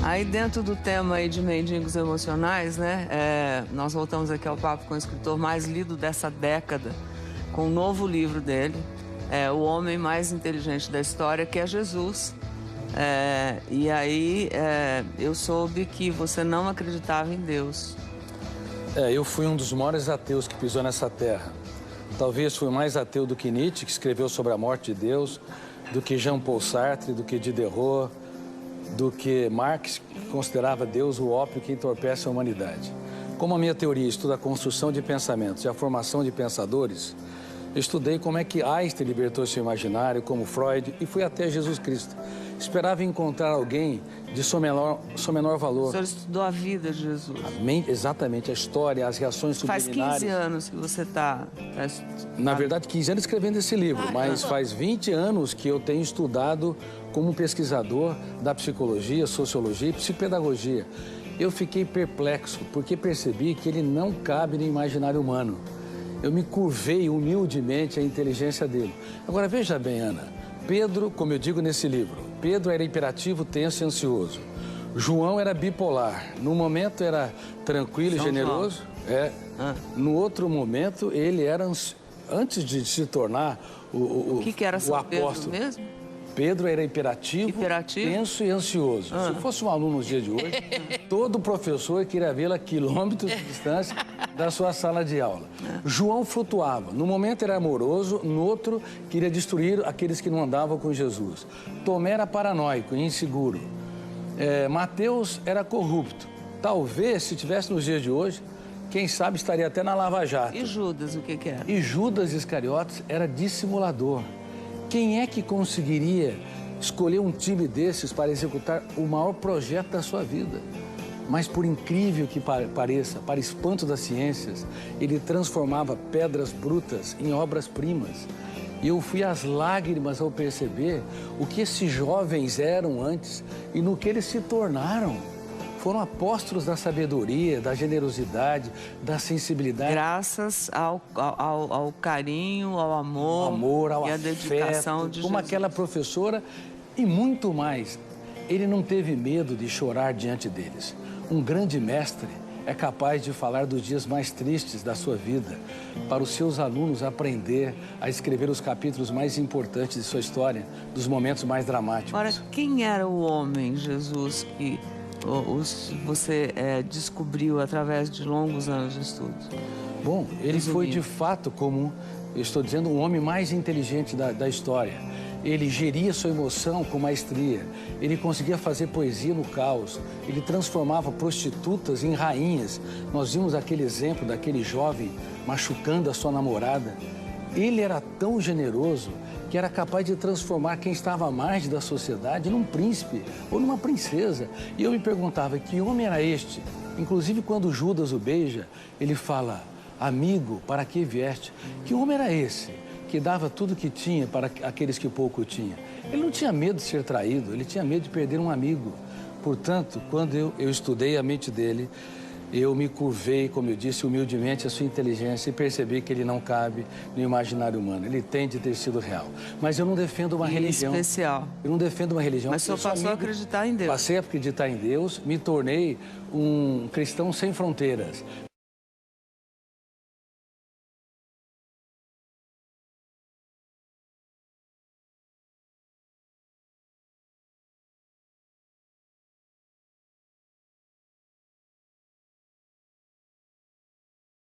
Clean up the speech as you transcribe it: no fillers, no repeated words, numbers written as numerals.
Aí dentro do tema aí de mendigos emocionais, né, nós voltamos aqui ao papo com o escritor mais lido dessa década, com um novo livro dele, O Homem Mais Inteligente da História, que é Jesus. E aí eu soube que você não acreditava em Deus. Eu fui um dos maiores ateus que pisou nessa terra. Talvez fui mais ateu do que Nietzsche, que escreveu sobre a morte de Deus, do que Jean-Paul Sartre, do que Diderot, do que Marx, que considerava Deus o ópio que entorpece a humanidade. Como a minha teoria estuda a construção de pensamentos e a formação de pensadores, eu estudei como é que Einstein libertou seu imaginário, como Freud, e fui até Jesus Cristo. Esperava encontrar alguém de seu menor valor. O senhor estudou a vida de Jesus. Exatamente, a história, as reações subliminares. Faz 15 anos que você está... Na verdade, 15 anos escrevendo esse livro, mas faz 20 anos que eu tenho estudado como pesquisador da psicologia, sociologia e psicopedagogia. Eu fiquei perplexo, porque percebi que ele não cabe no imaginário humano. Eu me curvei humildemente à inteligência dele. Agora, veja bem, Ana, Pedro, como eu digo nesse livro, Pedro era hiperativo, tenso e ansioso. João era bipolar. No momento era tranquilo e generoso. No outro momento, ele era, antes de se tornar o que era o apóstolo Pedro mesmo? Pedro era hiperativo, tenso e ansioso. Se fosse um aluno nos dias de hoje, todo professor queria vê-lo a quilômetros de distância da sua sala de aula. João flutuava. No momento era amoroso, no outro queria destruir aqueles que não andavam com Jesus. Tomé era paranoico e inseguro. Mateus era corrupto. Talvez, se tivesse nos dias de hoje, quem sabe estaria até na Lava Jato. E Judas, o que era? E Judas Iscariotes era dissimulador. Quem é que conseguiria escolher um time desses para executar o maior projeto da sua vida? Mas, por incrível que pareça, para espanto das ciências, ele transformava pedras brutas em obras-primas. E eu fui às lágrimas ao perceber o que esses jovens eram antes e no que eles se tornaram. Foram apóstolos da sabedoria, da generosidade, da sensibilidade. Graças ao carinho, ao amor, ao e à afeto, dedicação de como Jesus. aquela professora e muito mais. Ele não teve medo de chorar diante deles. Um grande mestre é capaz de falar dos dias mais tristes da sua vida, para os seus alunos aprender a escrever os capítulos mais importantes de sua história, dos momentos mais dramáticos. Ora, quem era o homem, Jesus, que você descobriu através de longos anos de estudos? Bom, ele foi de fato, como eu estou dizendo, o homem mais inteligente da história. Ele geria sua emoção com maestria, ele conseguia fazer poesia no caos, ele transformava prostitutas em rainhas. Nós vimos aquele exemplo daquele jovem machucando a sua namorada. Ele era tão generoso que era capaz de transformar quem estava à margem da sociedade num príncipe ou numa princesa. E eu me perguntava, que homem era este? Inclusive, quando Judas o beija, ele fala, amigo, para que vieste? Que homem era esse que dava tudo que tinha para aqueles que pouco tinham? Ele não tinha medo de ser traído, ele tinha medo de perder um amigo. Portanto, quando eu estudei a mente dele, eu me curvei, como eu disse, humildemente à sua inteligência e percebi que ele não cabe no imaginário humano. Ele tem de ter sido real. Mas eu não defendo uma religião. Especial. Eu não defendo uma religião. Mas o senhor passou a acreditar em Deus. Passei a acreditar em Deus, me tornei um cristão sem fronteiras.